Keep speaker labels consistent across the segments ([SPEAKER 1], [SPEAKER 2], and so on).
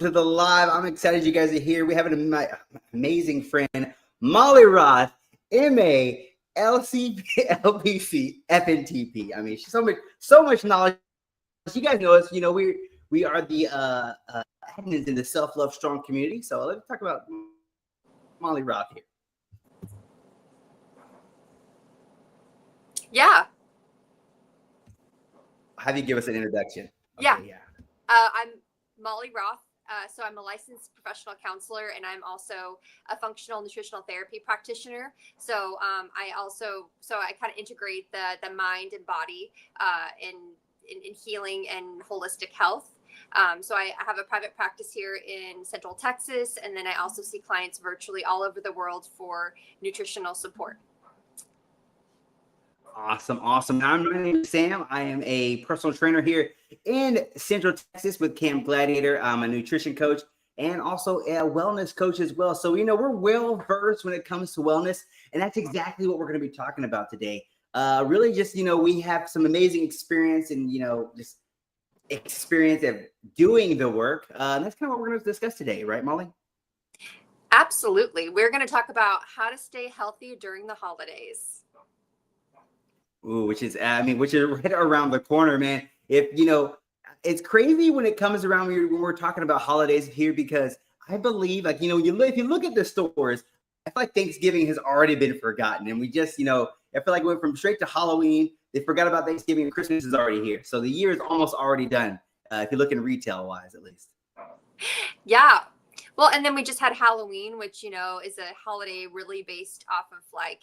[SPEAKER 1] to the live. I'm excited you guys are here. We have my amazing friend, Molly Roth, MA, LCP, LPC, FNTP. I mean, she's so much knowledge. You guys know us. You know, we are the admins in the Self-Love Strong community. So let's talk about Molly Roth here.
[SPEAKER 2] Yeah.
[SPEAKER 1] Have you give us an introduction?
[SPEAKER 2] Okay, yeah. I'm Molly Roth. So I'm a licensed professional counselor, and I'm also a functional nutritional therapy practitioner. So I kind of integrate the mind and body in healing and holistic health. So I have a private practice here in Central Texas, and then I also see clients virtually all over the world for nutritional support.
[SPEAKER 1] Awesome. My name is Sam. I am a personal trainer here in Central Texas with Camp Gladiator. I'm a nutrition coach and also a wellness coach as well. So, we're well versed when it comes to wellness, and that's exactly what we're going to be talking about today. Really just, we have some amazing experience and, just experience of doing the work. And that's kind of what we're going to discuss today, right, Molly?
[SPEAKER 2] Absolutely. We're going to talk about how to stay healthy during the holidays.
[SPEAKER 1] Ooh, which is right around the corner, man. If it's crazy when it comes around when we're talking about holidays here, because I believe, if you look at the stores, I feel like Thanksgiving has already been forgotten, and we just, I feel like we went from straight to Halloween. They forgot about Thanksgiving, and Christmas is already here, so the year is almost already done. If you look in retail wise, at least.
[SPEAKER 2] Yeah. Well, and then we just had Halloween, which is a holiday really based off of like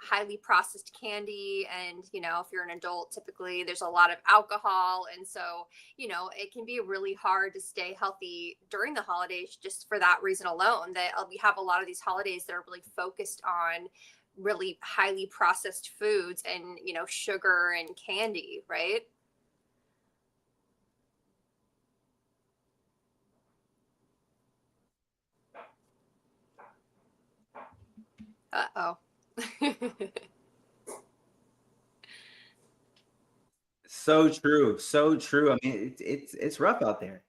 [SPEAKER 2] highly processed candy, and if you're an adult, typically there's a lot of alcohol, and so it can be really hard to stay healthy during the holidays just for that reason alone, that we have a lot of these holidays that are really focused on really highly processed foods and sugar and candy, right? Uh-oh.
[SPEAKER 1] So true. I mean, it's rough out there.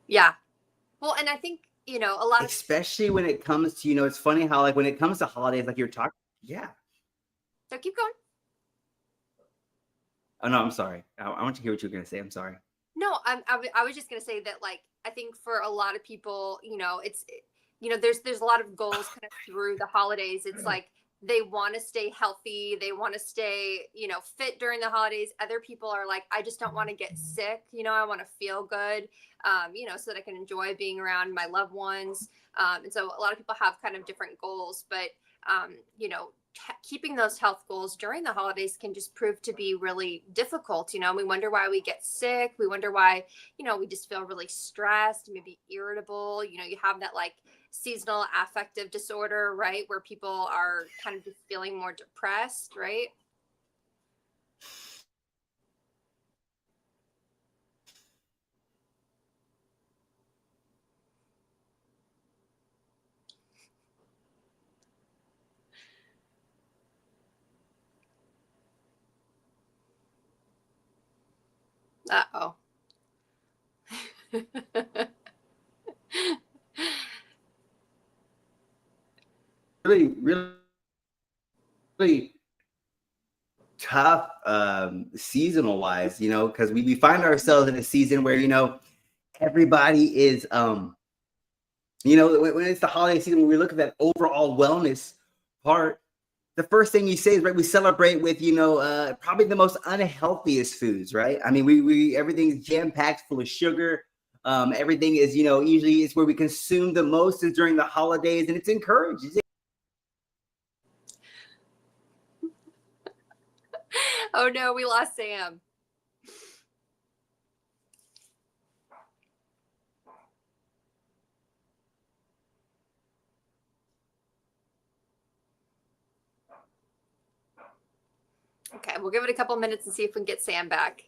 [SPEAKER 2] Yeah. Well, and I think a lot of,
[SPEAKER 1] especially when it comes to it's funny how like when it comes to holidays, like you're talking. Yeah.
[SPEAKER 2] So keep going.
[SPEAKER 1] Oh no, I'm sorry. I want to hear what you're gonna say. I'm sorry.
[SPEAKER 2] No, I was just gonna say that, like, I think for a lot of people, it's there's a lot of goals kind of through the holidays. It's like they want to stay healthy, they want to stay fit during the holidays. Other people are like, I just don't want to get sick. I want to feel good, so that I can enjoy being around my loved ones. And so a lot of people have kind of different goals, but keeping those health goals during the holidays can just prove to be really difficult. We wonder why we get sick. We wonder why, we just feel really stressed, maybe irritable. You have that like seasonal affective disorder, right? Where people are kind of just feeling more depressed, right? Uh-oh.
[SPEAKER 1] Really tough seasonal wise, because we find ourselves in a season where everybody is when it's the holiday season, when we look at that overall wellness part, the first thing you say is, right, we celebrate with probably the most unhealthiest foods, right? I mean, we everything's jam-packed full of sugar. Everything is usually it's where we consume the most is during the holidays, and it's encouraged.
[SPEAKER 2] Oh no, we lost Sam. Okay, we'll give it a couple minutes and see if we can get Sam back.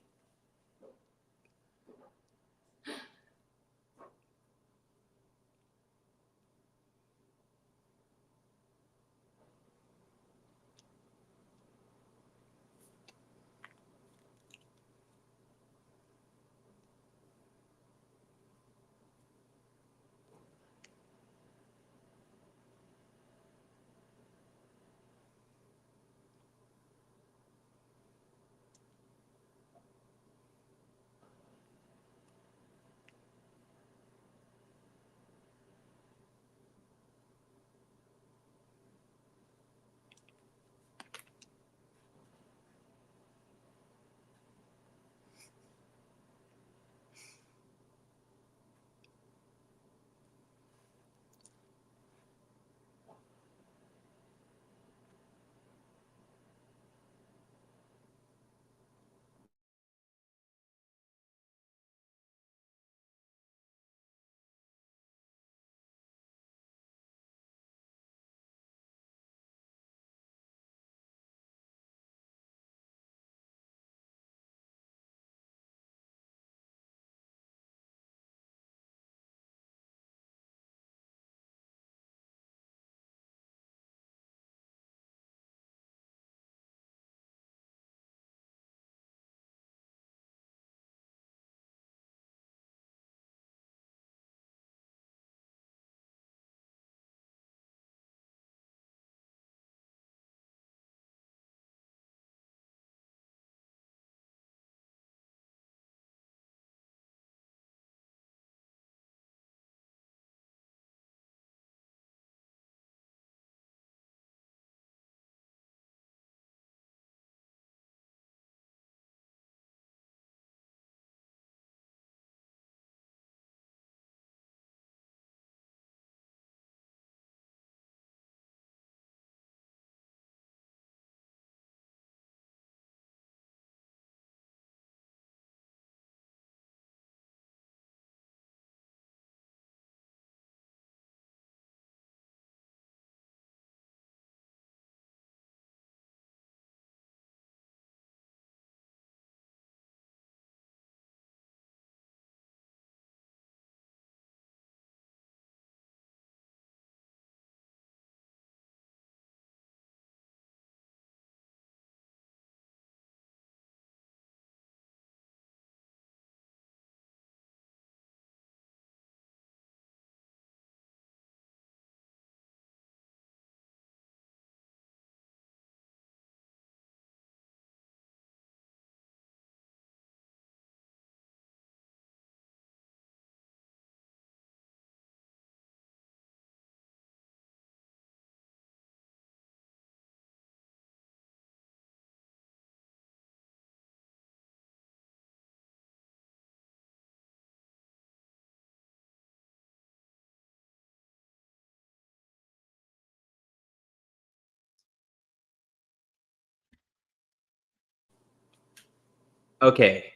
[SPEAKER 1] Okay.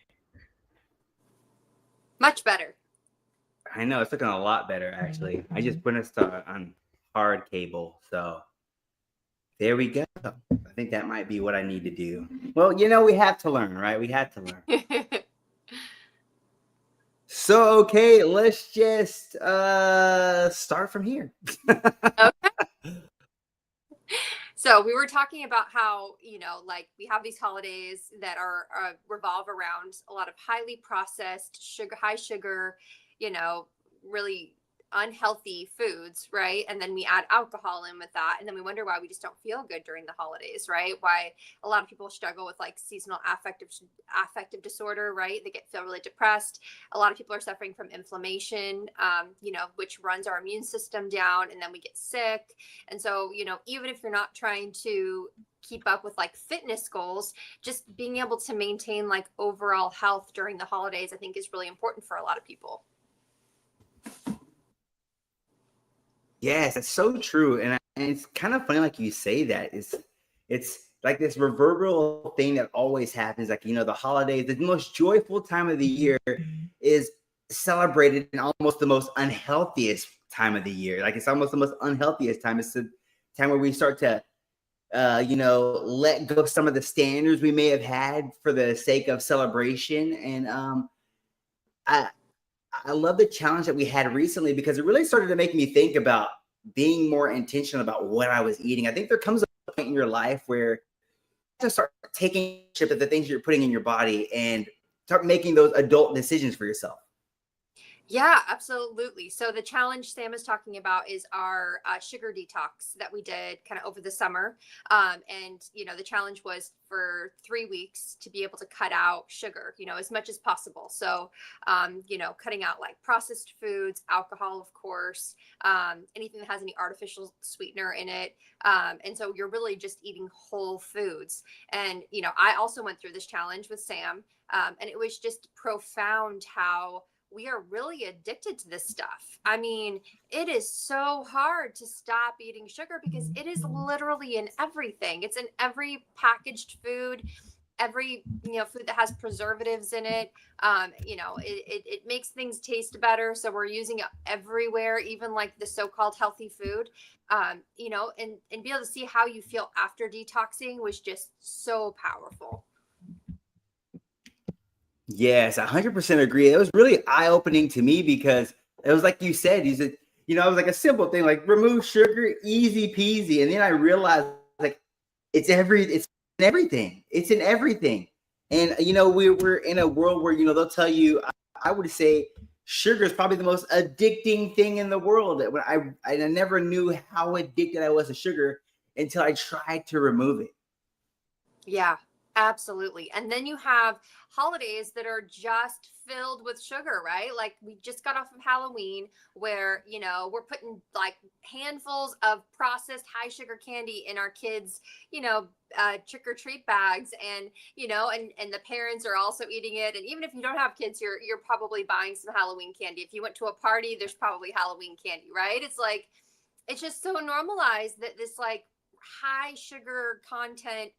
[SPEAKER 2] Much better.
[SPEAKER 1] I know it's looking a lot better actually. I just put us on hard cable, so there we go. I think that might be what I need to do. Well, we have to learn, right? We had to learn. So okay, let's just start from here.
[SPEAKER 2] Okay. So we were talking about how, like we have these holidays that are revolve around a lot of highly processed sugar, high sugar, you know, really unhealthy foods, right? And then we add alcohol in with that. And then we wonder why we just don't feel good during the holidays, right? Why a lot of people struggle with like seasonal affective disorder, right? They feel really depressed. A lot of people are suffering from inflammation, which runs our immune system down, and then we get sick. And so, even if you're not trying to keep up with like fitness goals, just being able to maintain like overall health during the holidays, I think is really important for a lot of people.
[SPEAKER 1] Yes, that's so true, and it's kind of funny, like you say that. It's like this reverberal thing that always happens. Like the holidays, the most joyful time of the year, is celebrated in almost the most unhealthiest time of the year. Like it's almost the most unhealthiest time. It's the time where we start to, let go of some of the standards we may have had for the sake of celebration. And I I love the challenge that we had recently because it really started to make me think about being more intentional about what I was eating. I think there comes a point in your life where you have to start taking ownership of the things you're putting in your body and start making those adult decisions for yourself.
[SPEAKER 2] Yeah, absolutely. So the challenge Sam is talking about is our sugar detox that we did kind of over the summer. And, the challenge was for 3 weeks to be able to cut out sugar, as much as possible. So, cutting out like processed foods, alcohol, of course, anything that has any artificial sweetener in it. And so you're really just eating whole foods. And, I also went through this challenge with Sam, and it was just profound how we are really addicted to this stuff. I mean, it is so hard to stop eating sugar because it is literally in everything. It's in every packaged food, every food that has preservatives in it. It makes things taste better, so we're using it everywhere, even like the so-called healthy food. And be able to see how you feel after detoxing was just so powerful.
[SPEAKER 1] Yes, 100% agree. It was really eye-opening to me because it was like you said, it was like a simple thing, like remove sugar, easy peasy. And then I realized like it's in everything. It's in everything. And we're in a world where they'll tell you, I would say sugar is probably the most addicting thing in the world. When I never knew how addicted I was to sugar until I tried to remove it.
[SPEAKER 2] Yeah, absolutely. And then you have holidays that are just filled with sugar, right? Like we just got off of Halloween where, we're putting like handfuls of processed high sugar candy in our kids, trick or treat bags, and and the parents are also eating it. And even if you don't have kids, you're probably buying some Halloween candy. If you went to a party, there's probably Halloween candy, right? It's like it's just so normalized that this like high sugar content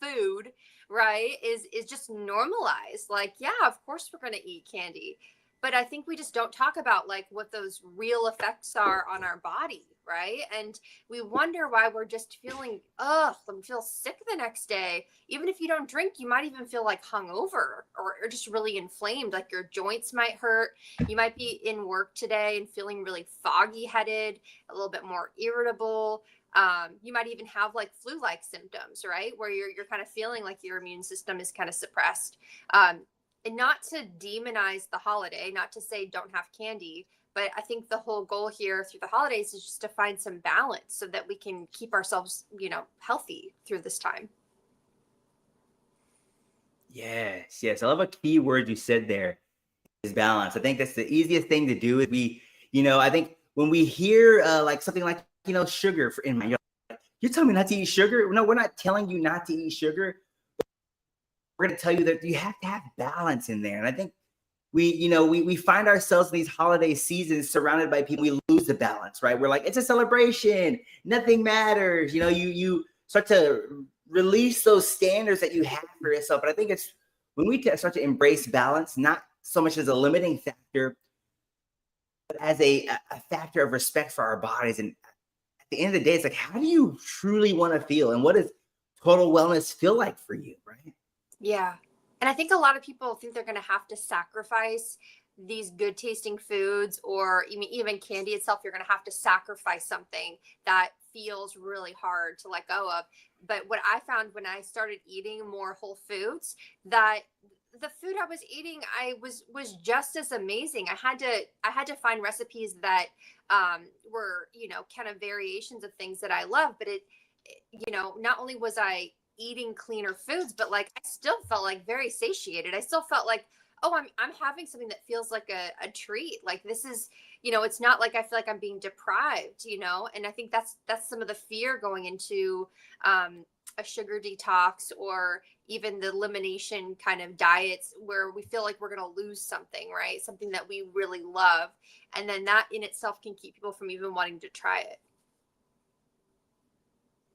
[SPEAKER 2] food, right, is just normalized. Like, yeah, of course we're going to eat candy, but I think we just don't talk about like what those real effects are on our body, right? And we wonder why we're just feeling and feel sick the next day. Even if you don't drink, you might even feel like hungover, or just really inflamed, like your joints might hurt. You might be in work today and feeling really foggy headed, a little bit more irritable. You might even have like flu-like symptoms, right? Where you're kind of feeling like your immune system is kind of suppressed. And not to demonize the holiday, not to say don't have candy, but I think the whole goal here through the holidays is just to find some balance so that we can keep ourselves, healthy through this time.
[SPEAKER 1] Yes, yes. I love a key word you said there is balance. I think that's the easiest thing to do. Is I think when we hear like something like sugar in my, you're telling me not to eat sugar. No, we're not telling you not to eat sugar. We're going to tell you that you have to have balance in there. And I think we find ourselves in these holiday seasons surrounded by people. We lose the balance, right? We're like, it's a celebration, nothing matters. You start to release those standards that you have for yourself. But I think it's when we start to embrace balance, not so much as a limiting factor, but as a factor of respect for our bodies. And at the end of the day, it's like, how do you truly want to feel? And what does total wellness feel like for you, right?
[SPEAKER 2] Yeah. And I think a lot of people think they're going to have to sacrifice these good tasting foods, or even candy itself. You're going to have to sacrifice something that feels really hard to let go of. But what I found when I started eating more whole foods, that the food I was eating, I was just as amazing. I had to find recipes that were, kind of variations of things that I love, but not only was I eating cleaner foods, but like I still felt like very satiated. I still felt like, oh, I'm having something that feels like a treat. Like this is, it's not like I feel like I'm being deprived, and I think that's some of the fear going into a sugar detox, or even the elimination kind of diets, where we feel like we're going to lose something, right? Something that we really love. And then that in itself can keep people from even wanting to try it.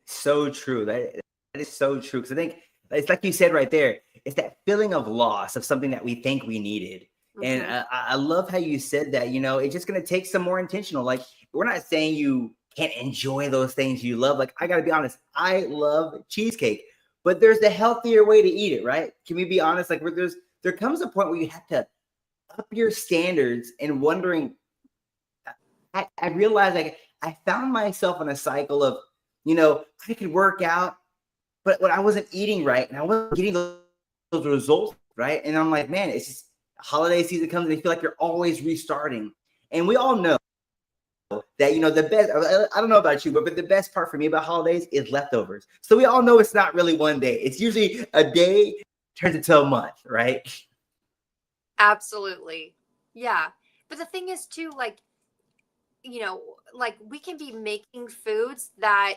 [SPEAKER 1] So true. That is so true. Because I think it's like you said right there. It's that feeling of loss of something that we think we needed. And
[SPEAKER 2] Hmm.
[SPEAKER 1] I love how you said that. It's just going to take some more intentional. Like, we're not saying you can't enjoy those things you love. Like, I got to be honest. I love cheesecake, but there's the healthier way to eat it, right? Can we be honest? Like, there comes a point where you have to up your standards, and wondering. I realized, like, I found myself in a cycle of, I could work out, but when I wasn't eating right and I wasn't getting those results right, and I'm like, man, it's just holiday season comes and you feel like you're always restarting. And we all know that, the best, I don't know about you, but the best part for me about holidays is leftovers. So we all know it's not really one day. It's usually a day turns into a month, right?
[SPEAKER 2] Absolutely. Yeah. But the thing is too, like we can be making foods that,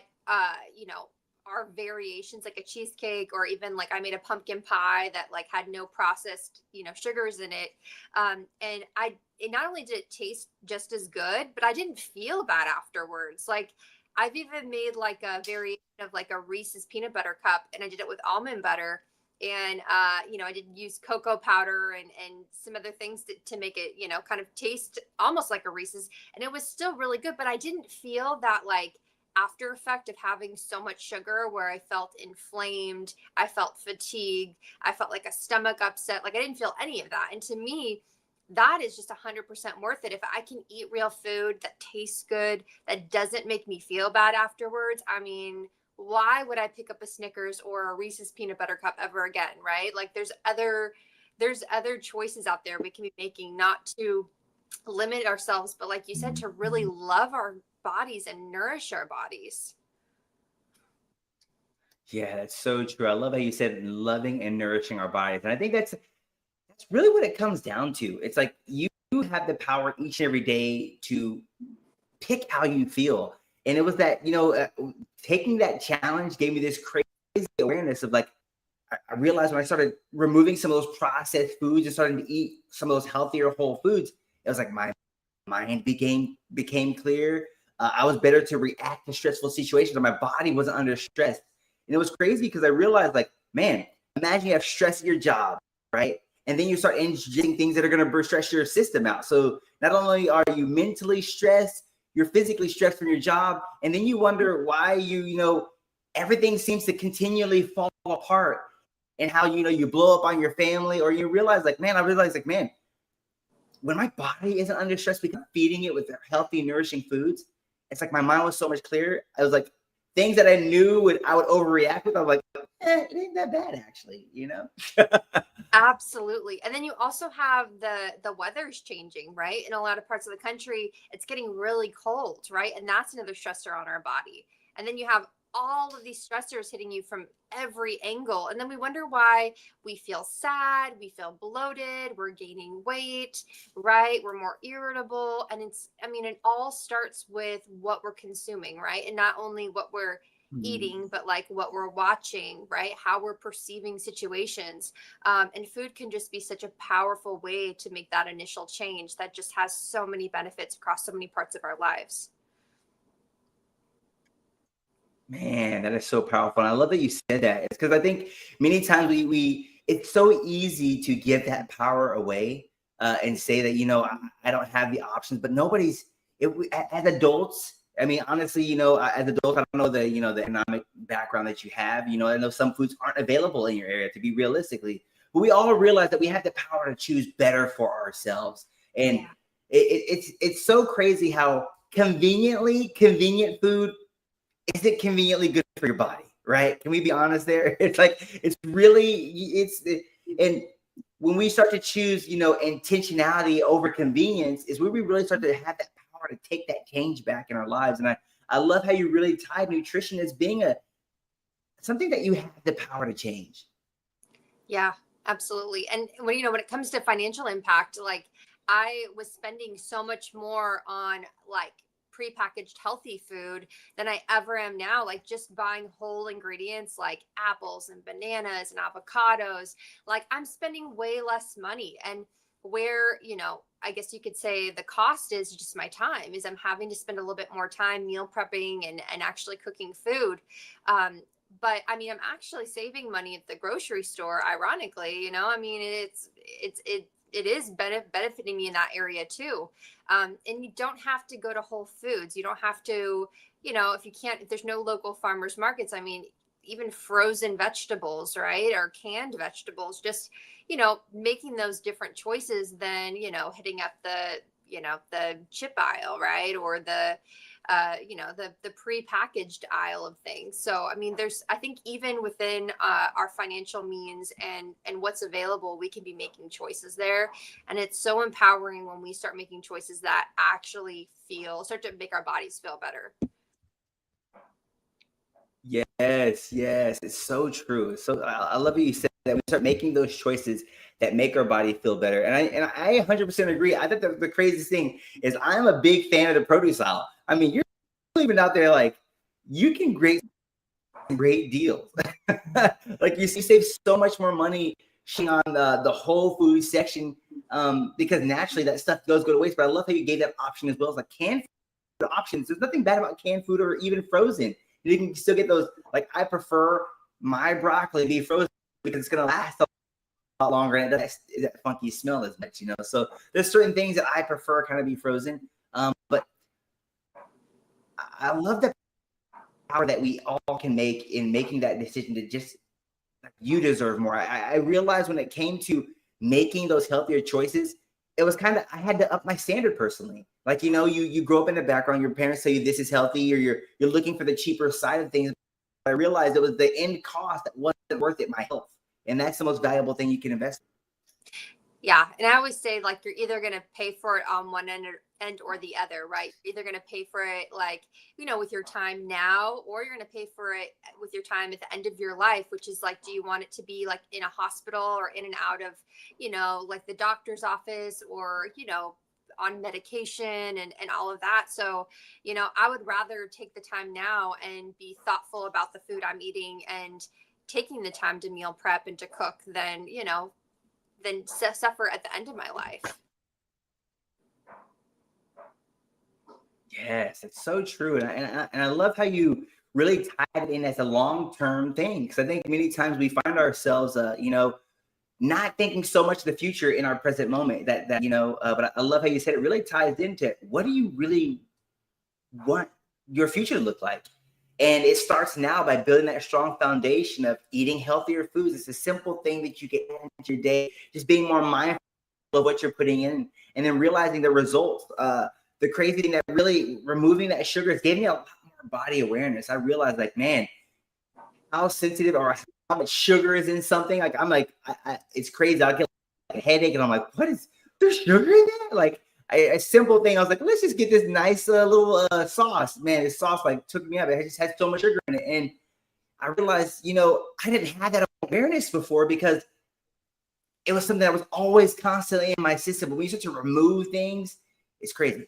[SPEAKER 2] are variations, like a cheesecake, or even like I made a pumpkin pie that like had no processed, sugars in it. And it not only did it taste just as good, but I didn't feel bad afterwards. Like I've even made like a variation of like a Reese's peanut butter cup, and I did it with almond butter. And I did use cocoa powder and some other things to make it, kind of taste almost like a Reese's, and it was still really good. But I didn't feel that like after effect of having so much sugar, where I felt inflamed, I felt fatigued, I felt like a stomach upset. Like I didn't feel any of that. And to me, that is just 100% worth it. If I can eat real food that tastes good, that doesn't make me feel bad afterwards, I mean, why would I pick up a Snickers or a Reese's peanut butter cup ever again, right? Like there's other choices out there we can be making, not to limit ourselves, but like you said, to really love our bodies and nourish our bodies.
[SPEAKER 1] Yeah, that's so true. I love how you said loving and nourishing our bodies. And I think that's really what it comes down to. It's like you have the power each and every day to pick how you feel. And it was that, taking that challenge gave me this crazy awareness of, like, I realized when I started removing some of those processed foods and starting to eat some of those healthier whole foods, it was like my mind became clear. I was better to react to stressful situations, or my body wasn't under stress. And it was crazy because I realized, like, man, imagine you have stress at your job, right? And then you start ingesting things that are going to stress your system out. So not only are you mentally stressed, you're physically stressed from your job, and then you wonder why everything seems to continually fall apart, and how you blow up on your family, or you realize, like, man, when my body isn't under stress because I'm feeding it with healthy, nourishing foods, it's like my mind was so much clearer. I was like, things that I knew I would overreact with, I'm like, it ain't that bad actually.
[SPEAKER 2] Absolutely. And then you also have the weather's changing, right? In a lot of parts of the country, it's getting really cold, right? And that's another stressor on our body. And then you have all of these stressors hitting you from every angle. And then we wonder why we feel sad, we feel bloated, we're gaining weight, right? We're more irritable. And it all starts with what we're consuming, right? And not only what we're eating, but like what we're watching, right? How we're perceiving situations. And food can just be such a powerful way to make that initial change that just has so many benefits across so many parts of our lives.
[SPEAKER 1] Man, that is so powerful. And I love that you said that. It's because I think many times we it's so easy to give that power away and say that, I don't have the options, but nobody's, as adults, I mean, honestly, as adults, I don't know the economic background that you have. I know some foods aren't available in your area, to be realistically, but we all realize that we have the power to choose better for ourselves. And it's so crazy how convenient food isn't conveniently good for your body, right? Can we be honest there? It's like, and when we start to choose, intentionality over convenience is where we really start to have that power to take that change back in our lives. And I love how you really tied nutrition as being something that you have the power to change.
[SPEAKER 2] Yeah, absolutely. And when it comes to financial impact, like I was spending so much more on like prepackaged healthy food than I ever am now. Like just buying whole ingredients like apples and bananas and avocados. Like I'm spending way less money. And where, I guess you could say the cost is just my time, is I'm having to spend a little bit more time meal prepping and actually cooking food. But I mean, I'm actually saving money at the grocery store, ironically. I mean, it is benefiting me in that area too. And you don't have to go to Whole Foods. You don't have to, if there's no local farmers markets, I mean, even frozen vegetables, right? Or canned vegetables, just, making those different choices than, hitting up the chip aisle, right? Or the prepackaged aisle of things. So, I mean, I think even within our financial means and what's available, we can be making choices there. And it's so empowering when we start making choices that actually start to make our bodies feel better.
[SPEAKER 1] Yes, it's so true. So I love what you said, that we start making those choices that make our body feel better. And I 100% agree. I think the craziest thing is I'm a big fan of the produce aisle. I mean, you're even out there like you can great deals. Like you save so much more money on the whole food section because naturally that stuff does go to waste. But I love how you gave that option as well as like canned food options. There's nothing bad about canned food or even frozen. You can still get those. Like I prefer my broccoli to be frozen because it's gonna last a lot longer and it doesn't that funky smell as much, So there's certain things that I prefer kind of be frozen. But I love that power that we all can make in making that decision to just you deserve more. I realized when it came to making those healthier choices, it was kind of I had to up my standard personally. Like you grow up in the background, your parents tell you this is healthy, or you're looking for the cheaper side of things. I realized it was the end cost that wasn't worth it, my health, and that's the most valuable thing you can invest in.
[SPEAKER 2] Yeah. And I always say, like, you're either going to pay for it on one end or the other, right? You're either going to pay for it, like, with your time now, or you're going to pay for it with your time at the end of your life, which is like, do you want it to be like in a hospital or in and out of, like the doctor's office or, on medication and all of that. So, I would rather take the time now and be thoughtful about the food I'm eating and taking the time to meal prep and to cook than suffer at the end of my life.
[SPEAKER 1] Yes, it's so true, and I love how you really tied it in as a long-term thing. Because I think many times we find ourselves, not thinking so much of the future in our present moment. But I love how you said it really ties into what do you really want your future to look like. And it starts now by building that strong foundation of eating healthier foods. It's a simple thing that you get into your day, just being more mindful of what you're putting in and then realizing the results. The crazy thing that really removing that sugar is giving me a lot more body awareness. I realized like, man, how sensitive or how much sugar is in something. Like I'm like, it's crazy. I'll get like a headache and I'm like, what is there's sugar in that? Like a simple thing. I was like, let's just get this nice little sauce. Man, this sauce like took me up. It just had so much sugar in it. And I realized, I didn't have that awareness before because it was something that was always constantly in my system. But when you start to remove things, it's crazy.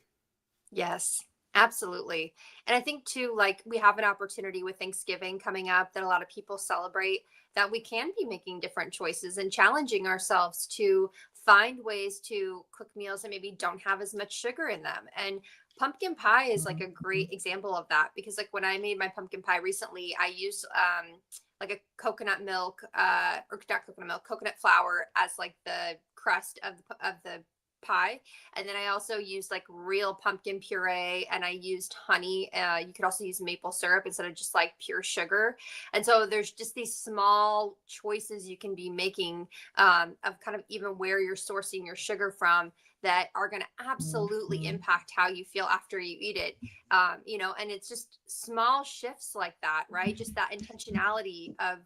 [SPEAKER 2] Yes, absolutely. And I think too, like we have an opportunity with Thanksgiving coming up that a lot of people celebrate, that we can be making different choices and challenging ourselves to find ways to cook meals that maybe don't have as much sugar in them. And pumpkin pie is like a great example of that, because like when I made my pumpkin pie recently, I used like a coconut milk, or not coconut milk, coconut flour as like the crust of the pie. And then I also used like real pumpkin puree, and I used honey. You could also use maple syrup instead of just like pure sugar. And so there's just these small choices you can be making, of kind of even where you're sourcing your sugar from, that are going to absolutely impact how you feel after you eat it. And it's just small shifts like that, right? Just that intentionality of,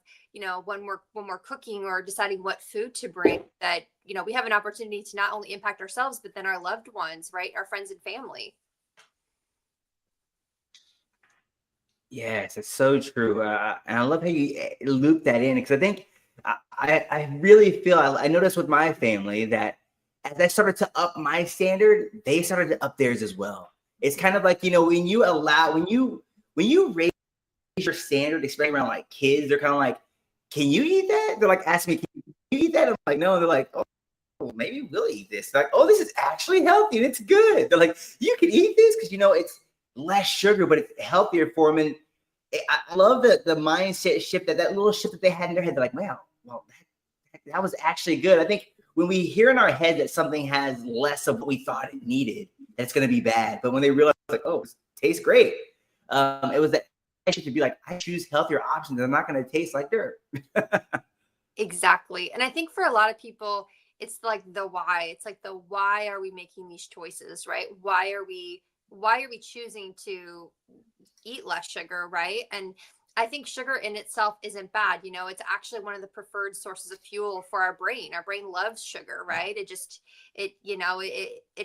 [SPEAKER 2] when we're cooking or deciding what food to bring, that, we have an opportunity to not only impact ourselves, but then our loved ones, right? Our friends and family.
[SPEAKER 1] Yes, it's so true. And I love how you loop that in, because I think I really feel, I noticed with my family that as I started to up my standard, they started to up theirs as well. It's kind of like, when you raise your standard, especially around like kids, they're kind of like, can you eat that? They're like asking me, can you eat that? I'm like, no. And they're like, oh, well, maybe we'll eat this. They're like, oh, this is actually healthy and it's good. They're like, you can eat this because it's less sugar, but it's healthier for them. And I love the mindset shift, that little shift that they had in their head. They're like, wow, well, that was actually good. I think when we hear in our head that something has less of what we thought it needed, that's going to be bad. But when they realize, like, oh, it tastes great, it was that to be like, I choose healthier options. They're not going to taste like dirt.
[SPEAKER 2] Exactly. And I think for a lot of people, it's like the why. It's like the why are we making these choices, right? Why are we choosing to eat less sugar, right? And I think sugar in itself isn't bad. It's actually one of the preferred sources of fuel for our brain. Our brain loves sugar, right? It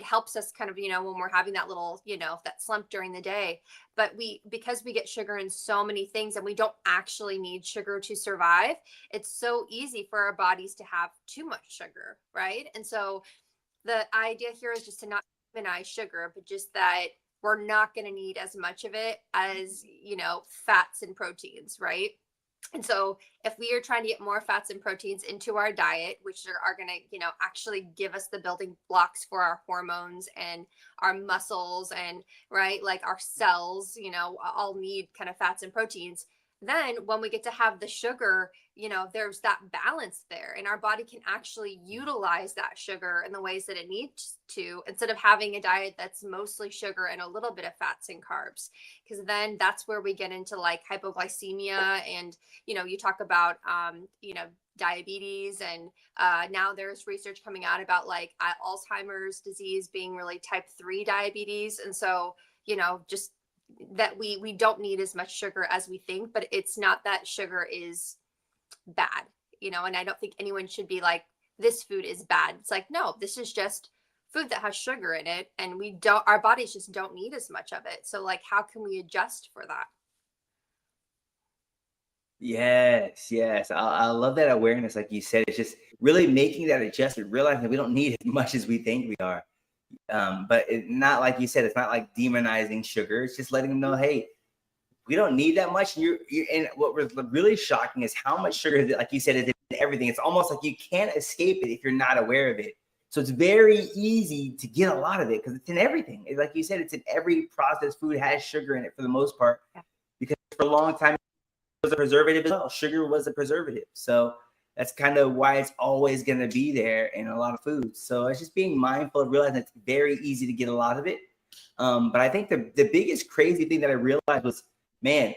[SPEAKER 2] helps us kind of, when we're having that little, that slump during the day. But because we get sugar in so many things and we don't actually need sugar to survive, it's so easy for our bodies to have too much sugar, right? And so the idea here is just to not demonize sugar, but just that we're not going to need as much of it as, fats and proteins, right? And so if we are trying to get more fats and proteins into our diet, which are going to, actually give us the building blocks for our hormones and our muscles and, right, like our cells, all need kind of fats and proteins. Then when we get to have the sugar, there's that balance there, and our body can actually utilize that sugar in the ways that it needs to, instead of having a diet that's mostly sugar and a little bit of fats and carbs. Because then that's where we get into like hypoglycemia, and you talk about diabetes, and now there's research coming out about like Alzheimer's disease being really type 3 diabetes. And so just that we don't need as much sugar as we think, but it's not that sugar is bad, and I don't think anyone should be like, this food is bad. It's like, no, this is just food that has sugar in it, and our bodies just don't need as much of it. So like, how can we adjust for that?
[SPEAKER 1] Yes, yes. I love that awareness. Like you said, it's just really making that adjustment, realizing that we don't need as much as we think we are. But not like you said, it's not like demonizing sugar. It's just letting them know, hey, we don't need that much. And what was really shocking is how much sugar, like you said, is in everything. It's almost like you can't escape it if you're not aware of it. So it's very easy to get a lot of it because it's in everything. Like you said, it's in every processed food has sugar in it for the most part. Because for a long time, it was a preservative as well. Sugar was a preservative. So that's kind of why it's always going to be there in a lot of foods. So it's just being mindful of realizing it's very easy to get a lot of it. But I think the biggest crazy thing that I realized was, man,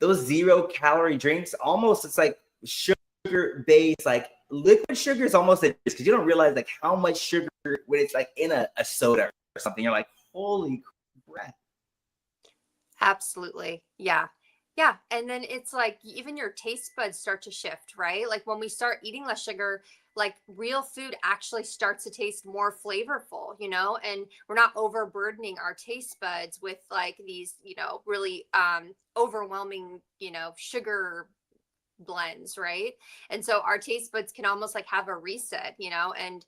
[SPEAKER 1] those 0-calorie drinks, almost it's like sugar based, like liquid sugar is almost because you don't realize like how much sugar when it's like in a soda or something. You're like, holy crap.
[SPEAKER 2] Absolutely. Yeah. Yeah. And then it's like even your taste buds start to shift, right? Like when we start eating less sugar, like real food actually starts to taste more flavorful, and we're not overburdening our taste buds with like these, really overwhelming, sugar blends, right? And so our taste buds can almost like have a reset, and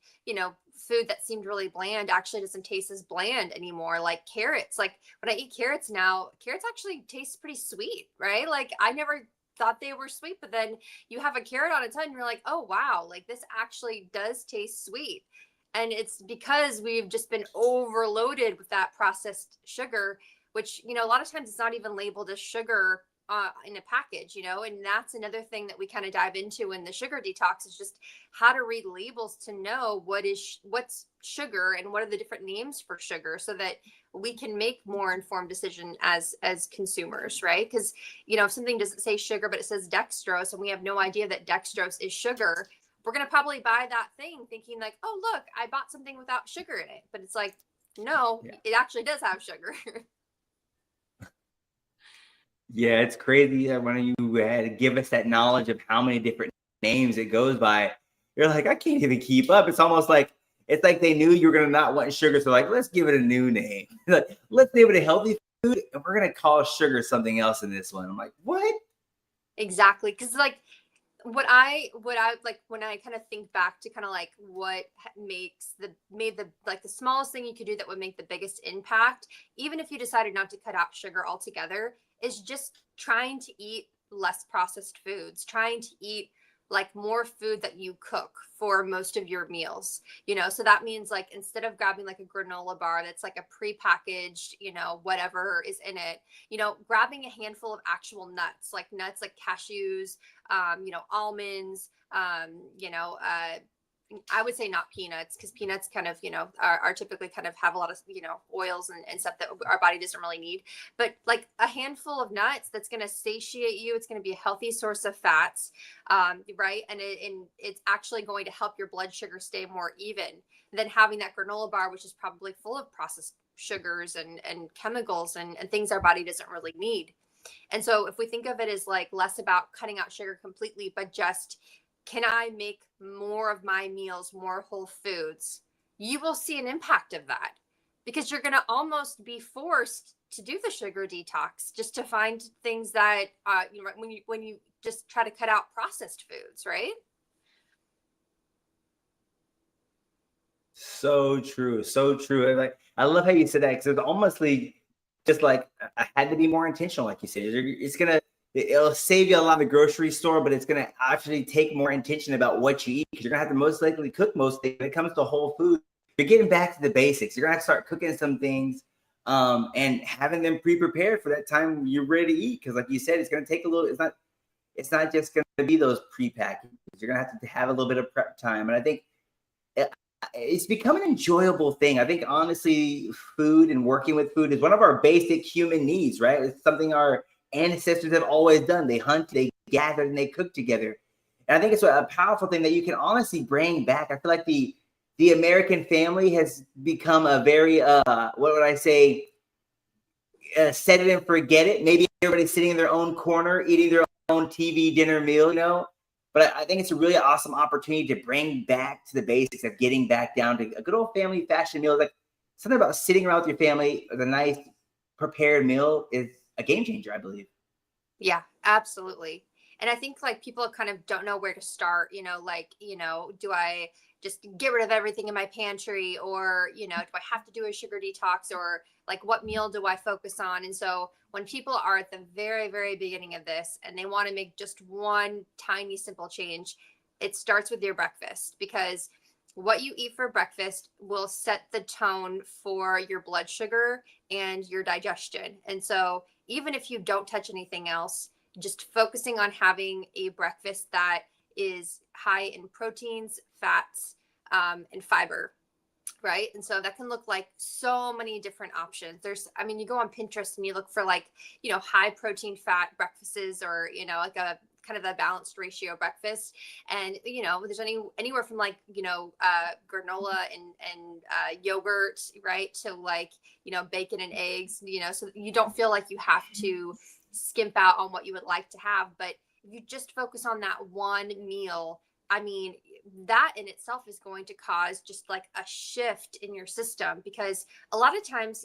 [SPEAKER 2] food that seemed really bland actually doesn't taste as bland anymore. Like carrots, like when I eat carrots now, carrots actually taste pretty sweet, right? Like I never thought they were sweet, but then you have a carrot on its head and you're like, oh wow, like this actually does taste sweet. And it's because we've just been overloaded with that processed sugar, which a lot of times it's not even labeled as sugar, in a package, and that's another thing that we kind of dive into in the sugar detox is just how to read labels to know what's sugar and what are the different names for sugar so that we can make more informed decision as consumers, right? Because if something doesn't say sugar but it says dextrose and we have no idea that dextrose is sugar, we're going to probably buy that thing thinking like, oh look, I bought something without sugar in it, but it's like, no, it actually does have sugar.
[SPEAKER 1] Yeah, it's crazy that when you had to give us that knowledge of how many different names it goes by, you're like, I can't even keep up. It's almost like they knew you were gonna not want sugar, so like, let's give it a new name. Like, let's name it a healthy food, and we're gonna call sugar something else in this one. I'm like, what?
[SPEAKER 2] Exactly, because like what I like when I kind of think back to kind of like what made the like the smallest thing you could do that would make the biggest impact, even if you decided not to cut out sugar altogether, is just trying to eat less processed foods, trying to eat like more food that you cook for most of your meals, so that means like instead of grabbing like a granola bar that's like a prepackaged, whatever is in it, grabbing a handful of actual nuts like cashews, almonds, I would say not peanuts because peanuts kind of, are typically kind of have a lot of, oils and stuff that our body doesn't really need. But like a handful of nuts that's going to satiate you. It's going to be a healthy source of fats, right? And it's actually going to help your blood sugar stay more even than having that granola bar, which is probably full of processed sugars and chemicals and things our body doesn't really need. And so if we think of it as like less about cutting out sugar completely, but just can I make more of my meals more whole foods? You will see an impact of that because you're going to almost be forced to do the sugar detox just to find things that when you just try to cut out processed foods, right?
[SPEAKER 1] So true, so true. Like, I love how you said that because it's almost like just like I had to be more intentional, like you said. It'll save you a lot of the grocery store, but it's gonna actually take more intention about what you eat because you're gonna have to most likely cook most things. When it comes to whole food, you're getting back to the basics. You're gonna have to start cooking some things, and having them pre-prepared for that time you're ready to eat. Because, like you said, it's gonna take a little. It's not just gonna be those pre-packaged. You're gonna have to have a little bit of prep time, and I think it's become an enjoyable thing. I think honestly, food and working with food is one of our basic human needs, right? It's something our ancestors have always done. They hunt, they gathered, and they cooked together. And I think it's a powerful thing that you can honestly bring back. I feel like the American family has become a very what would I say, set it and forget it. Maybe everybody's sitting in their own corner eating their own TV dinner meal, But I think it's a really awesome opportunity to bring back to the basics of getting back down to a good old family fashion meal. Like something about sitting around with your family with a nice prepared meal is a game changer, I believe.
[SPEAKER 2] Yeah, absolutely. And I think like people kind of don't know where to start, do I just get rid of everything in my pantry or, do I have to do a sugar detox or like what meal do I focus on? And so when people are at the very, very beginning of this and they want to make just one tiny simple change, it starts with your breakfast because what you eat for breakfast will set the tone for your blood sugar and your digestion. And so even if you don't touch anything else, just focusing on having a breakfast that is high in proteins, fats, and fiber, right? And so that can look like so many different options. You go on Pinterest and you look for like, high protein fat breakfasts or, like a kind of a balanced ratio breakfast. And, there's anywhere from like, granola and yogurt, right? To like, bacon and eggs, so you don't feel like you have to skimp out on what you would like to have. But if you just focus on that one meal, that in itself is going to cause just like a shift in your system because a lot of times,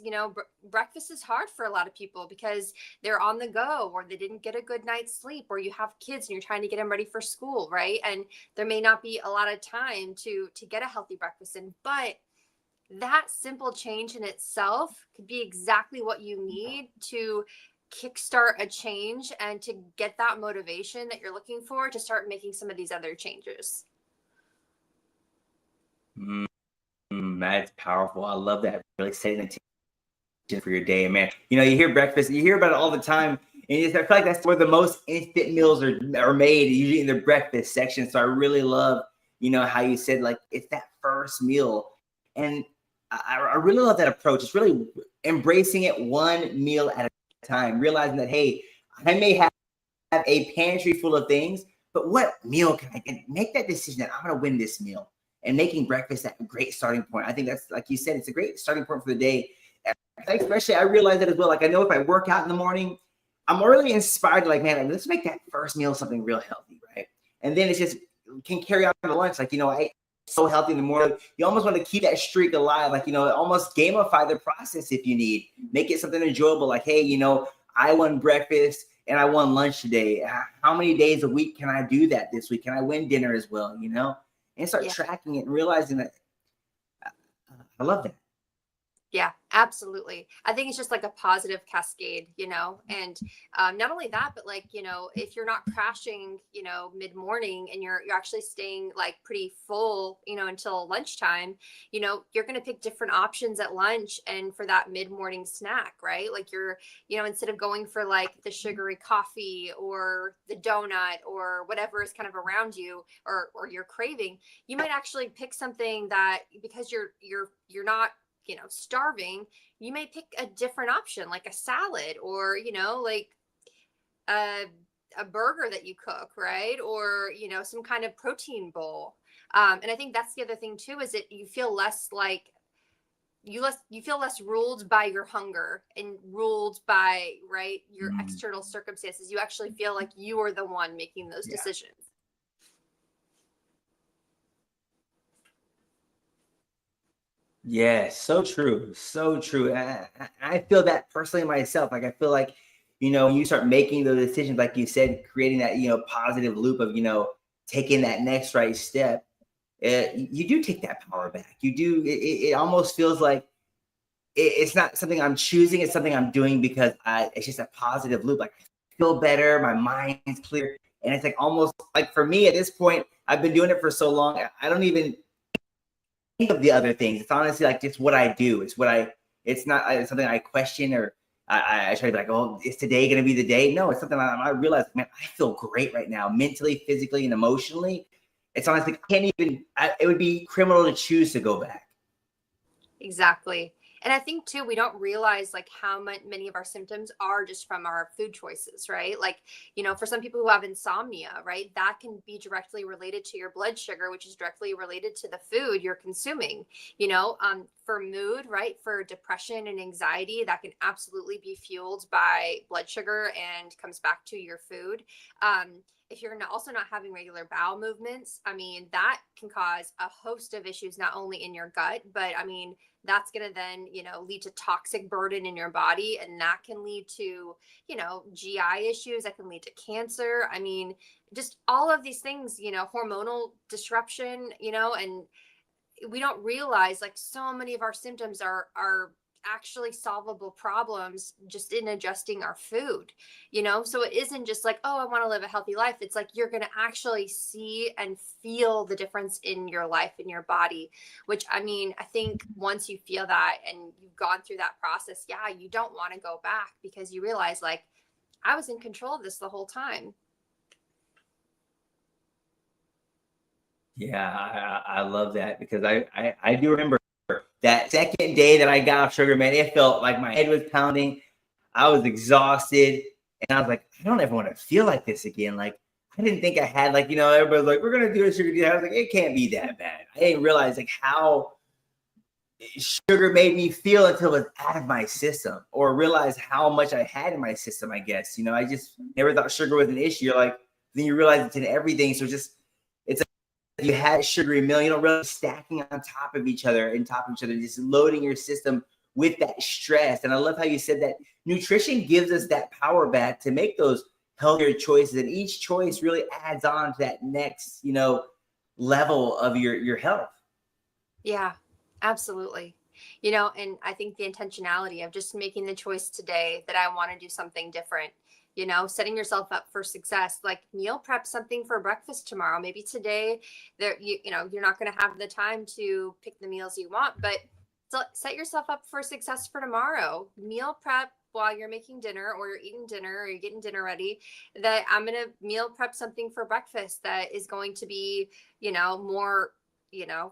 [SPEAKER 2] breakfast is hard for a lot of people because they're on the go or they didn't get a good night's sleep or you have kids and you're trying to get them ready for school, right? And there may not be a lot of time to get a healthy breakfast in, but that simple change in itself could be exactly what you need to kickstart a change and to get that motivation that you're looking for to start making some of these other changes.
[SPEAKER 1] That's powerful. I love that. Really setting the intention for your day, man. You hear breakfast, you hear about it all the time I feel like that's where the most instant meals are made, usually in the breakfast section. So I really love, how you said like it's that first meal. And I really love that approach. It's really embracing it one meal at a time, realizing that, hey, I may have a pantry full of things, but what meal can I get? Make that decision that I'm going to win this meal, and making breakfast that great starting point. I think that's, like you said, it's a great starting point for the day. Especially, I realize that as well. Like, I know if I work out in the morning, I'm really inspired. Like, man, let's make that first meal something real healthy, right? And then it's just can carry on to lunch. Like, I ate so healthy in the morning. You almost want to keep that streak alive. Like, almost gamify the process if you need. Make it something enjoyable. Like, hey, I won breakfast and I won lunch today. How many days a week can I do that this week? Can I win dinner as well? And start tracking it and realizing that I love that.
[SPEAKER 2] Yeah, absolutely. I think it's just like a positive cascade, and not only that, but like, if you're not crashing, mid morning and you're actually staying like pretty full, until lunchtime, you're going to pick different options at lunch and for that mid morning snack, right? Like you're, instead of going for like the sugary coffee or the donut or whatever is kind of around you or you're craving, you might actually pick something that because you're not starving, you may pick a different option like a salad or, like a, a burger that you cook, right? Or, some kind of protein bowl. And I think that's the other thing too, is that you feel less like you feel less ruled by your hunger and ruled by, right, your external circumstances. You actually feel like you are the one making those decisions.
[SPEAKER 1] Yeah, so true. So true. I feel that personally myself. Like, I feel like, when you start making those decisions, like you said, creating that, positive loop of, taking that next right step, you do take that power back. You do. It almost feels like it's not something I'm choosing. It's something I'm doing because it's just a positive loop. Like, I feel better. My mind's clear. And it's like almost like for me at this point, I've been doing it for so long. I don't even think of the other things. It's honestly like just what I do. It's not something I question or I try to be like, oh, is today going to be the day? No, it's something I realize, man, I feel great right now, mentally, physically, and emotionally. It's honestly, I can't even, it would be criminal to choose to go back.
[SPEAKER 2] Exactly. And I think too, we don't realize like how many of our symptoms are just from our food choices, right? Like, for some people who have insomnia, right, that can be directly related to your blood sugar, which is directly related to the food you're consuming, for mood, right? For depression and anxiety, that can absolutely be fueled by blood sugar and comes back to your food. If you're also not having regular bowel movements, I mean, that can cause a host of issues, not only in your gut, but I mean, that's going to then, lead to toxic burden in your body. And that can lead to, GI issues, that can lead to cancer. I mean, just all of these things, hormonal disruption, and we don't realize like so many of our symptoms are actually solvable problems just in adjusting our food, so it isn't just like, oh, I want to live a healthy life. It's like you're going to actually see and feel the difference in your life, in your body, which I mean, I think once you feel that and you've gone through that process, you don't want to go back because you realize like I was in control of this the whole time.
[SPEAKER 1] Yeah, I love that because I do remember that second day that I got off sugar, man. It felt like my head was pounding. I was exhausted, and I was like, I don't ever want to feel like this again. Like, I didn't think I had, like, everybody's like, we're gonna do a sugar diet. I was like, it can't be that bad. I didn't realize like how sugar made me feel until it was out of my system, or realize how much I had in my system. I guess I just never thought sugar was an issue. You're like, then you realize it's in everything. So just it's you had a sugary meal, you don't really stacking on top of each other, just loading your system with that stress. And I love how you said that nutrition gives us that power back to make those healthier choices. And each choice really adds on to that next, level of your health.
[SPEAKER 2] Yeah, absolutely. And I think the intentionality of just making the choice today that I want to do something different, setting yourself up for success, like meal prep something for breakfast tomorrow. Maybe today you're not going to have the time to pick the meals you want, but So set yourself up for success for tomorrow. Meal prep while you're making dinner or you're eating dinner or you're getting dinner ready. That I'm going to meal prep something for breakfast that is going to be, more, you know,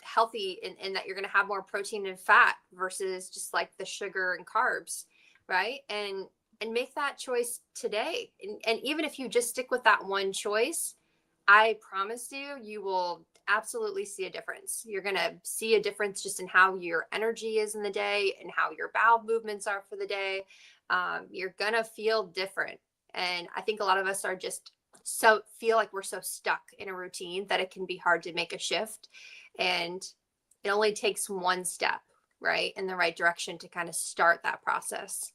[SPEAKER 2] healthy and that you're going to have more protein and fat versus just like the sugar and carbs, right? And make that choice today. And even if you just stick with that one choice, I promise you, you will absolutely see a difference. You're going to see a difference just in how your energy is in the day and how your bowel movements are for the day. You're going to feel different. And I think a lot of us are just so feel like we're so stuck in a routine that it can be hard to make a shift. And it only takes one step, right, in the right direction to kind of start that process.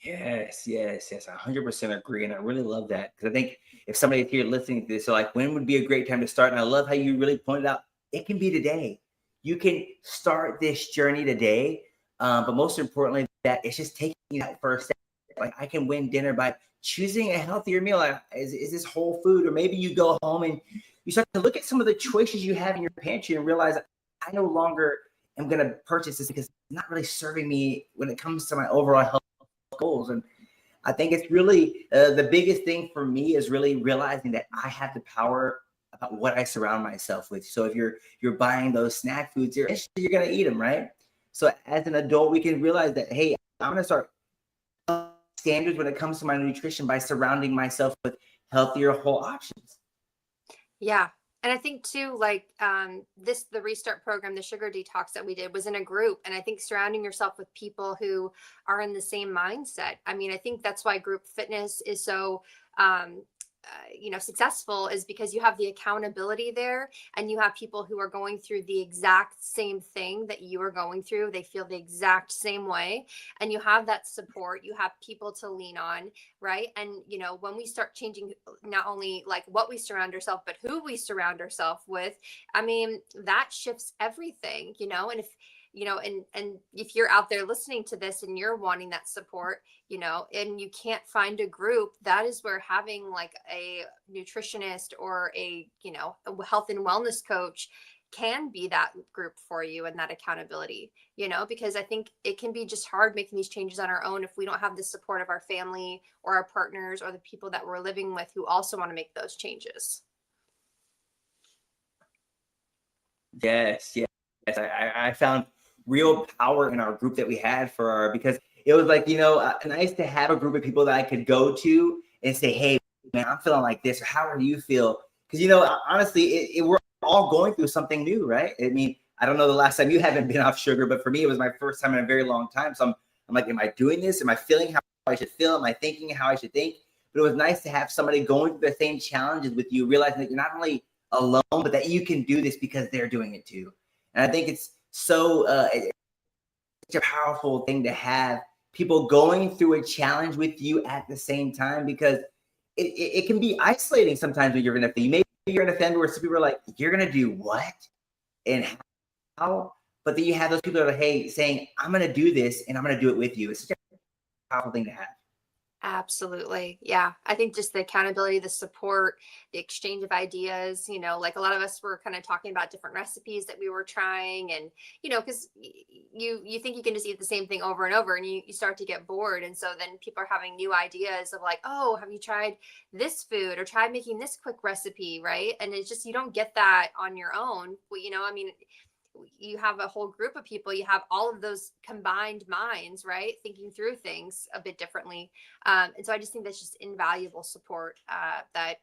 [SPEAKER 1] Yes, yes, yes. I 100% agree. And I really love that because I think if somebody's here listening to this, so like, when would be a great time to start? And I love how you really pointed out it can be today. You can start this journey today. But most importantly, that it's just taking that first step. Like, I can win dinner by choosing a healthier meal. Like, is this whole food? Or maybe you go home and you start to look at some of the choices you have in your pantry and realize I no longer am going to purchase this because it's not really serving me when it comes to my overall health goals. And I think it's really the biggest thing for me is really realizing that I have the power about what I surround myself with. So if you're buying those snack foods, you're gonna eat them, right? So as an adult, we can realize that, hey, I'm gonna start standards when it comes to my nutrition by surrounding myself with healthier whole options.
[SPEAKER 2] Yeah. And I think too, like the restart program, the sugar detox that we did was in a group. And I think surrounding yourself with people who are in the same mindset. I mean, I think that's why group fitness is so successful, is because you have the accountability there and you have people who are going through the exact same thing that you are going through. They feel the exact same way, and you have that support. You have people to lean on, right? And when we start changing not only like what we surround ourselves but who we surround ourselves with, I mean, that shifts everything. And if and if you're out there listening to this and you're wanting that support, and you can't find a group, that is where having like a nutritionist or a health and wellness coach can be that group for you and that accountability, because I think it can be just hard making these changes on our own if we don't have the support of our family or our partners or the people that we're living with who also want to make those changes.
[SPEAKER 1] Yes, yes. I found real power in our group that we had because it was like, nice to have a group of people that I could go to and say, hey, man, I'm feeling like this. Or how do you feel? Because, honestly, we're all going through something new, right? I mean, I don't know the last time you haven't been off sugar, but for me, it was my first time in a very long time. So I'm like, am I doing this? Am I feeling how I should feel? Am I thinking how I should think? But it was nice to have somebody going through the same challenges with you, realizing that you're not only alone, but that you can do this because they're doing it too. And I think it's it's such a powerful thing to have people going through a challenge with you at the same time, because it can be isolating sometimes when you're in a family. Maybe you're in a family where some people are like, you're going to do what and how? But then you have those people that are, hey, saying, I'm going to do this and I'm going to do it with you. It's such a powerful thing to have.
[SPEAKER 2] Absolutely. Yeah. I think just the accountability, the support, the exchange of ideas, like a lot of us were kind of talking about different recipes that we were trying. And, because you think you can just eat the same thing over and over and you start to get bored. And so then people are having new ideas of like, oh, have you tried this food or tried making this quick recipe? Right. And it's just, you don't get that on your own. Well, I mean, you have a whole group of people, you have all of those combined minds, right, thinking through things a bit differently. And so I just think that's just invaluable support that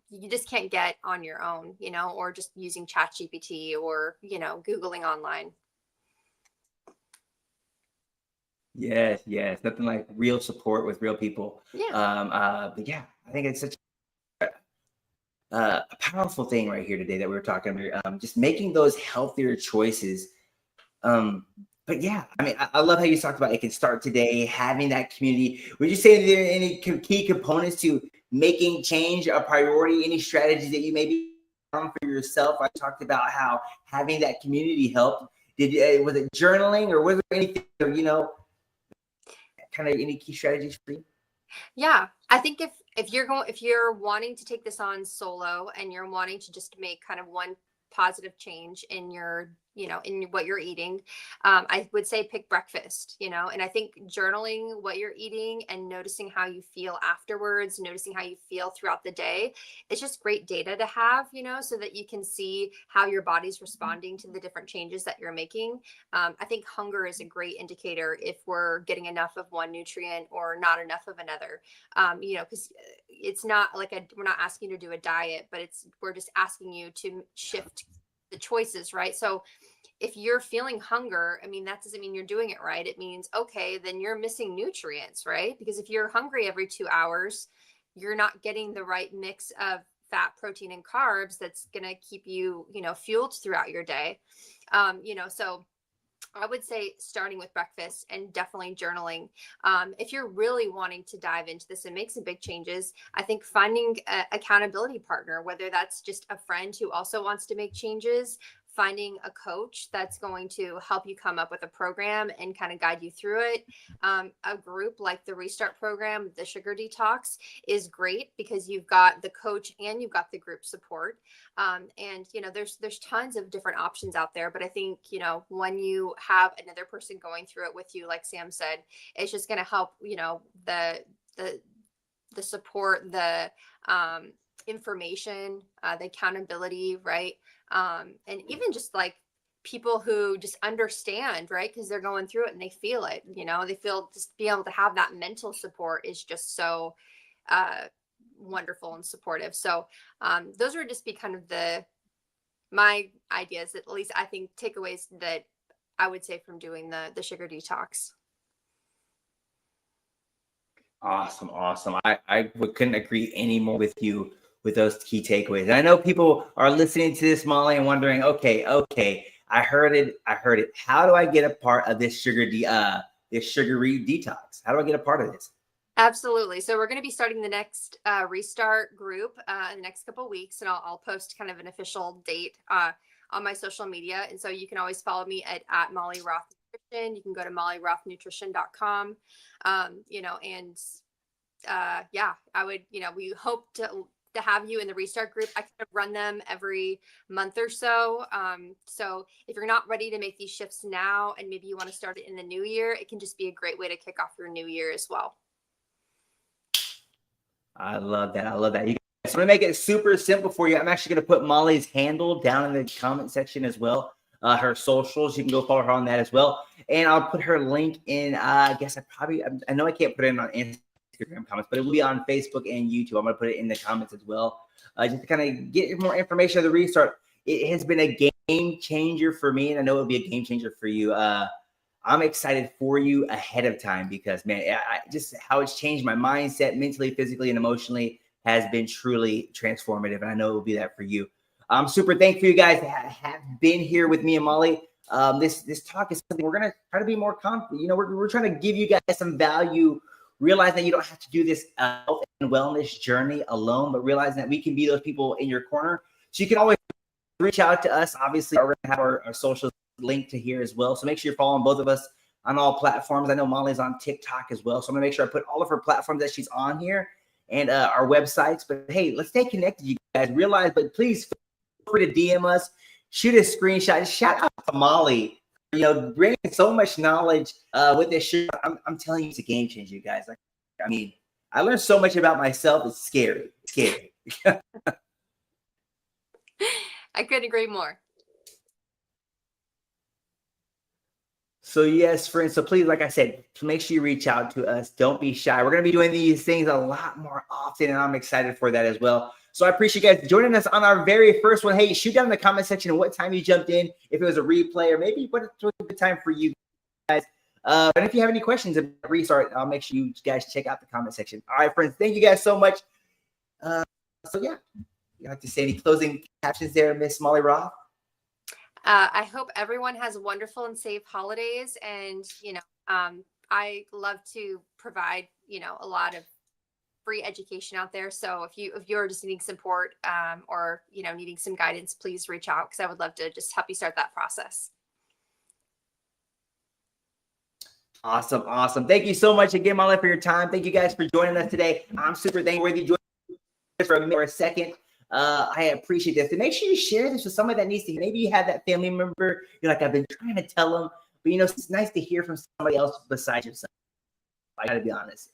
[SPEAKER 2] you just can't get on your own, or just using chat gpt or googling online.
[SPEAKER 1] Yes, yes. Nothing like real support with real people.
[SPEAKER 2] Yeah.
[SPEAKER 1] But yeah, I think it's such a powerful thing right here today that we were talking about, just making those healthier choices. But yeah, I mean, I love how you talked about it can start today, having that community. Would you say there are any key components to making change a priority? Any strategies that you maybe found for yourself? I talked about how having that community helped. Was it journaling, or was there anything, kind of any key strategies for you?
[SPEAKER 2] Yeah, I think if you're wanting to take this on solo and you're wanting to just make kind of one positive change in your, in what you're eating, I would say pick breakfast, and I think journaling what you're eating and noticing how you feel afterwards, noticing how you feel throughout the day, it's just great data to have, so that you can see how your body's responding to the different changes that you're making. I think hunger is a great indicator if we're getting enough of one nutrient or not enough of another, because it's not like we're not asking you to do a diet, but we're just asking you to shift the choices, right? So if you're feeling hunger, I mean, that doesn't mean you're doing it right. It means, okay, then you're missing nutrients, right? Because if you're hungry every 2 hours, you're not getting the right mix of fat, protein, and carbs that's going to keep you, fueled throughout your day. So I would say starting with breakfast and definitely journaling. If you're really wanting to dive into this and make some big changes, I think finding an accountability partner, whether that's just a friend who also wants to make changes, finding a coach that's going to help you come up with a program and kind of guide you through it. A group like the Restart program, the Sugar Detox, is great because you've got the coach and you've got the group support. And there's tons of different options out there, but I think when you have another person going through it with you, like Sam said, it's just going to help the support, the information, the accountability, right? And even just like people who just understand, right? Because they're going through it and they feel it, they feel just being able to have that mental support is just so wonderful and supportive. So those would just be kind of my ideas, at least I think takeaways that I would say from doing the sugar detox.
[SPEAKER 1] Awesome. I couldn't agree any more with you with those key takeaways. And I know people are listening to this, Molly, and wondering, okay, I heard it. How do I get a part of this sugary detox? How do I get a part of this?
[SPEAKER 2] Absolutely. So we're going to be starting the next Restart group in the next couple of weeks, and I'll post kind of an official date on my social media. And so you can always follow me at Molly Roth Nutrition. You can go to mollyrothnutrition.com. I would, we hope to have you in the Restart group. I kind of run them every month or so. So if you're not ready to make these shifts now, and maybe you want to start it in the new year, it can just be a great way to kick off your new year as well.
[SPEAKER 1] I love that. You guys, I'm going to make it super simple for you. I'm actually going to put Molly's handle down in the comment section as well. Her socials, you can go follow her on that as well. And I'll put her link in, I know I can't put it in on Instagram comments, but it will be on Facebook and YouTube. I'm going to put it in the comments as well. Just to kind of get more information of the Restart. It has been a game changer for me, and I know it'll be a game changer for you. I'm excited for you ahead of time because, man, just how it's changed my mindset mentally, physically, and emotionally has been truly transformative. And I know it will be that for you. I'm super thankful you guys have been here with me and Molly. This talk is something we're going to try to be more confident. We're trying to give you guys some value, realize that you don't have to do this health and wellness journey alone, but realizing that we can be those people in your corner. So you can always reach out to us. Obviously, we're going to have our socials link to here as well. So make sure you're following both of us on all platforms. I know Molly's on TikTok as well. So I'm gonna make sure I put all of her platforms that she's on here and our websites. But hey, let's stay connected, you guys. Realize, but please feel free to DM us, shoot a screenshot. Shout out to Molly, bringing so much knowledge with this show. I'm telling you, it's a game changer, you guys. I learned so much about myself. It's scary.
[SPEAKER 2] I couldn't agree more.
[SPEAKER 1] So yes, friends. So please, like I said, make sure you reach out to us. Don't be shy. We're going to be doing these things a lot more often, and I'm excited for that as well. So I appreciate you guys joining us on our very first one. Hey, shoot down in the comment section what time you jumped in, if it was a replay, or maybe what was a good time for you guys. And if you have any questions about Restart, I'll make sure you guys check out the comment section. All right, friends. Thank you guys so much. You like to say any closing captions there, Miss Molly Roth?
[SPEAKER 2] I hope everyone has wonderful and safe holidays. And, I love to provide, a lot of free education out there. So if you're just needing support or, needing some guidance, please reach out because I would love to just help you start that process.
[SPEAKER 1] Awesome. Thank you so much again, Molly, for your time. Thank you guys for joining us today. I'm super thankful for you joining us for a second. I appreciate this. And make sure you share this with somebody that needs to hear. Maybe you have that family member. You're like, I've been trying to tell them, but it's nice to hear from somebody else besides yourself. I gotta be honest.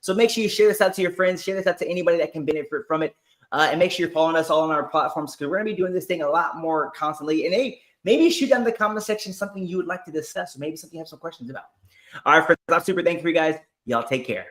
[SPEAKER 1] So make sure you share this out to your friends, share this out to anybody that can benefit from it. And make sure you're following us all on our platforms, because we're gonna be doing this thing a lot more constantly. And hey, maybe shoot down in the comment section something you would like to discuss, or maybe something you have some questions about. All right, friends, I'm super thankful for you guys. Y'all take care.